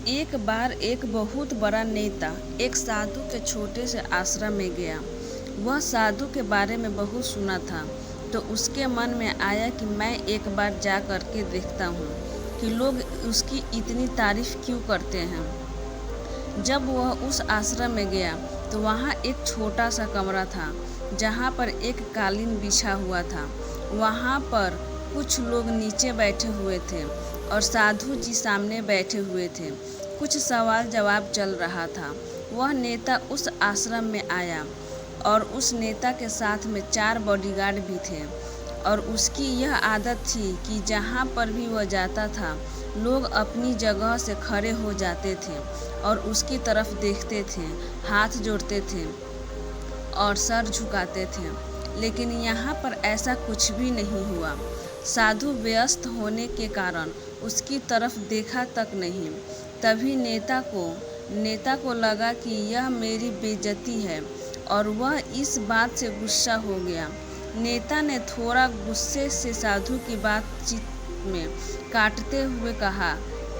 एक बार एक बहुत बड़ा नेता एक साधु के छोटे से आश्रम में गया। वह साधु के बारे में बहुत सुना था, तो उसके मन में आया कि मैं एक बार जा कर के देखता हूँ कि लोग उसकी इतनी तारीफ क्यों करते हैं। जब वह उस आश्रम में गया तो वहाँ एक छोटा सा कमरा था, जहाँ पर एक कालीन बिछा हुआ था। वहाँ पर कुछ लोग नीचे बैठे हुए थे और साधु जी सामने बैठे हुए थे। कुछ सवाल जवाब चल रहा था। वह नेता उस आश्रम में आया और उस नेता के साथ में 4 बॉडीगार्ड भी थे और उसकी यह आदत थी कि जहाँ पर भी वह जाता था, लोग अपनी जगह से खड़े हो जाते थे और उसकी तरफ देखते थे, हाथ जोड़ते थे और सर झुकाते थे। लेकिन यहाँ पर ऐसा कुछ भी नहीं हुआ। साधु व्यस्त होने के कारण उसकी तरफ देखा तक नहीं। तभी नेता को लगा कि यह मेरी बेइज्जती है और वह इस बात से गुस्सा हो गया। नेता ने थोड़ा गुस्से से साधु की बातचीत में काटते हुए कहा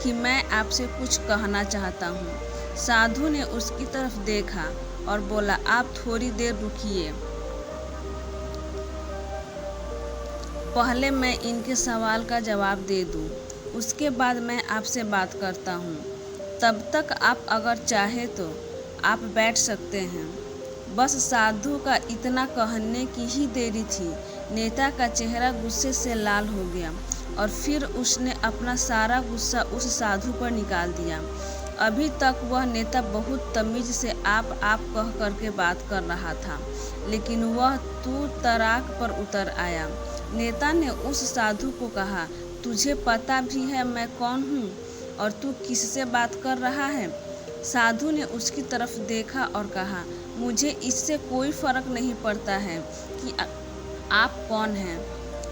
कि मैं आपसे कुछ कहना चाहता हूँ। साधु ने उसकी तरफ देखा और बोला, आप थोड़ी देर रुकिए, पहले मैं इनके सवाल का जवाब दे दूं, उसके बाद मैं आपसे बात करता हूं। तब तक आप अगर चाहे तो आप बैठ सकते हैं। बस साधु का इतना कहने की ही देरी थी। नेता का चेहरा गुस्से से लाल हो गया और फिर उसने अपना सारा गुस्सा उस साधु पर निकाल दिया। अभी तक वह नेता बहुत तमीज़ से आप कह करके बात कर रहा था, लेकिन वह तू तराक पर उतर आया। नेता ने उस साधु को कहा, तुझे पता भी है मैं कौन हूँ और तू किससे बात कर रहा है? साधु ने उसकी तरफ देखा और कहा, मुझे इससे कोई फ़र्क नहीं पड़ता है कि आप कौन हैं,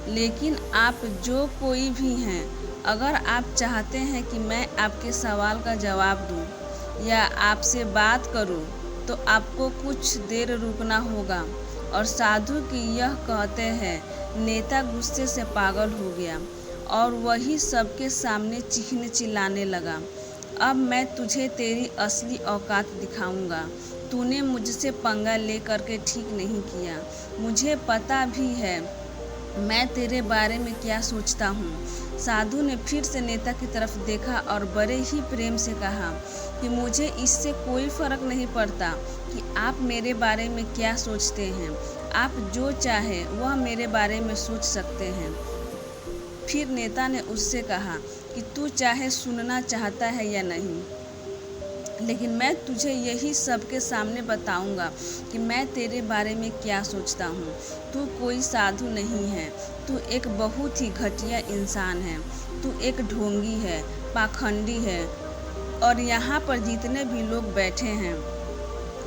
लेकिन आप जो कोई भी हैं, अगर आप चाहते हैं कि मैं आपके सवाल का जवाब दूं या आपसे बात करूं, तो आपको कुछ देर रुकना होगा। और साधु की यह कहते हैं नेता गुस्से से पागल हो गया और वही सबके सामने चीखने चिल्लाने लगा, अब मैं तुझे तेरी असली औकात दिखाऊंगा। तूने मुझसे पंगा ले करके ठीक नहीं किया। मुझे पता भी है मैं तेरे बारे में क्या सोचता हूँ। साधु ने फिर से नेता की तरफ देखा और बड़े ही प्रेम से कहा कि मुझे इससे कोई फ़र्क नहीं पड़ता कि आप मेरे बारे में क्या सोचते हैं। आप जो चाहे वह मेरे बारे में सोच सकते हैं। फिर नेता ने उससे कहा कि तू चाहे सुनना चाहता है या नहीं, लेकिन मैं तुझे यही सबके सामने बताऊंगा कि मैं तेरे बारे में क्या सोचता हूँ। तू कोई साधु नहीं है, तू एक बहुत ही घटिया इंसान है। तू एक ढोंगी है, पाखंडी है और यहाँ पर जितने भी लोग बैठे हैं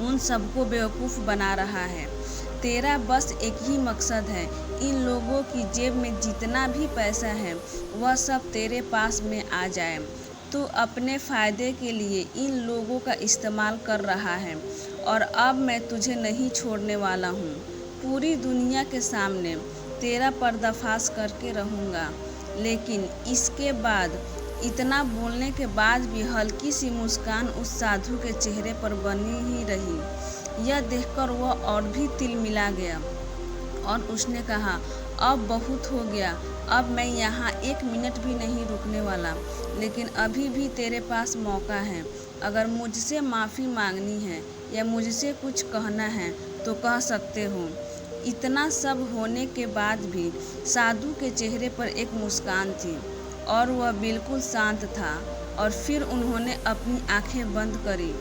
उन सबको बेवकूफ़ बना रहा है। तेरा बस एक ही मकसद है, इन लोगों की जेब में जितना भी पैसा है वह सब तेरे पास में आ जाए। तू अपने फ़ायदे के लिए इन लोगों का इस्तेमाल कर रहा है और अब मैं तुझे नहीं छोड़ने वाला हूँ। पूरी दुनिया के सामने तेरा पर्दाफाश करके रहूँगा। लेकिन इसके बाद इतना बोलने के बाद भी हल्की सी मुस्कान उस साधु के चेहरे पर बनी ही रही। यह देखकर वह और भी तिलमिला गया और उसने कहा, अब बहुत हो गया, अब मैं यहाँ 1 मिनट भी नहीं रुकने वाला। लेकिन अभी भी तेरे पास मौका है। अगर मुझसे माफ़ी मांगनी है या मुझसे कुछ कहना है तो कह सकते हो। इतना सब होने के बाद भी साधु के चेहरे पर एक मुस्कान थी और वह बिल्कुल शांत था। और फिर उन्होंने अपनी आंखें बंद करी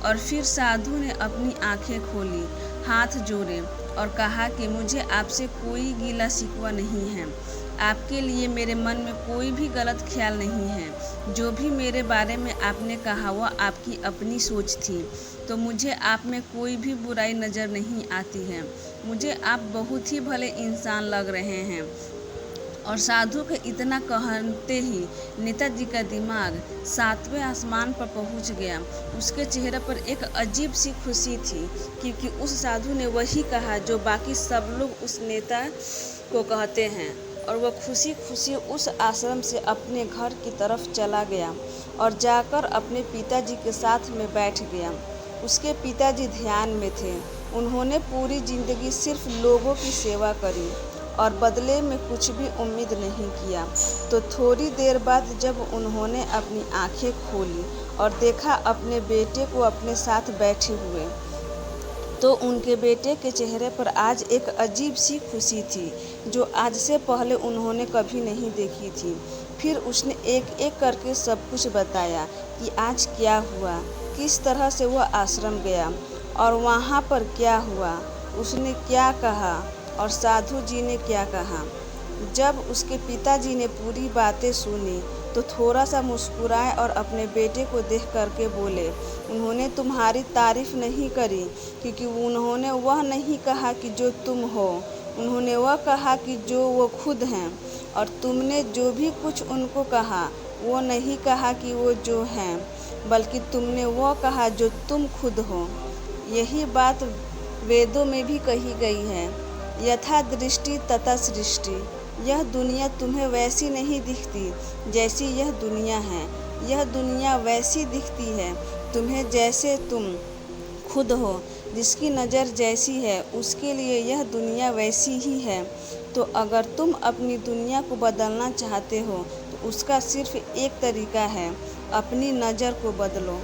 और फिर साधु ने अपनी आंखें खोली, हाथ जोड़े और कहा कि मुझे आपसे कोई गिला शिकवा नहीं है। आपके लिए मेरे मन में कोई भी गलत ख्याल नहीं है। जो भी मेरे बारे में आपने कहा वह आपकी अपनी सोच थी, तो मुझे आप में कोई भी बुराई नज़र नहीं आती है। मुझे आप बहुत ही भले इंसान लग रहे हैं। और साधु के इतना कहते ही नेताजी का दिमाग 7वें आसमान पर पहुंच गया। उसके चेहरे पर एक अजीब सी खुशी थी, क्योंकि उस साधु ने वही कहा जो बाकी सब लोग उस नेता को कहते हैं और वह खुशी खुशी उस आश्रम से अपने घर की तरफ चला गया और जाकर अपने पिताजी के साथ में बैठ गया। उसके पिताजी ध्यान में थे। उन्होंने पूरी जिंदगी सिर्फ लोगों की सेवा करी और बदले में कुछ भी उम्मीद नहीं किया। तो थोड़ी देर बाद जब उन्होंने अपनी आंखें खोली और देखा अपने बेटे को अपने साथ बैठे हुए, तो उनके बेटे के चेहरे पर आज एक अजीब सी खुशी थी जो आज से पहले उन्होंने कभी नहीं देखी थी। फिर उसने एक एक करके सब कुछ बताया कि आज क्या हुआ, किस तरह से वह आश्रम गया और वहाँ पर क्या हुआ, उसने क्या कहा और साधु जी ने क्या कहा। जब उसके पिताजी ने पूरी बातें सुनी तो थोड़ा सा मुस्कुराए और अपने बेटे को देख करके बोले, उन्होंने तुम्हारी तारीफ नहीं करी क्योंकि उन्होंने वह नहीं कहा कि जो तुम हो, उन्होंने वह कहा कि जो वो खुद हैं। और तुमने जो भी कुछ उनको कहा वो नहीं कहा कि वो जो हैं, बल्कि तुमने वो कहा जो तुम खुद हो। यही बात वेदों में भी कही गई है, यथा दृष्टि तथा सृष्टि। यह दुनिया तुम्हें वैसी नहीं दिखती जैसी यह दुनिया है, यह दुनिया वैसी दिखती है तुम्हें जैसे तुम खुद हो। जिसकी नज़र जैसी है उसके लिए यह दुनिया वैसी ही है। तो अगर तुम अपनी दुनिया को बदलना चाहते हो तो उसका सिर्फ एक तरीका है, अपनी नज़र को बदलो।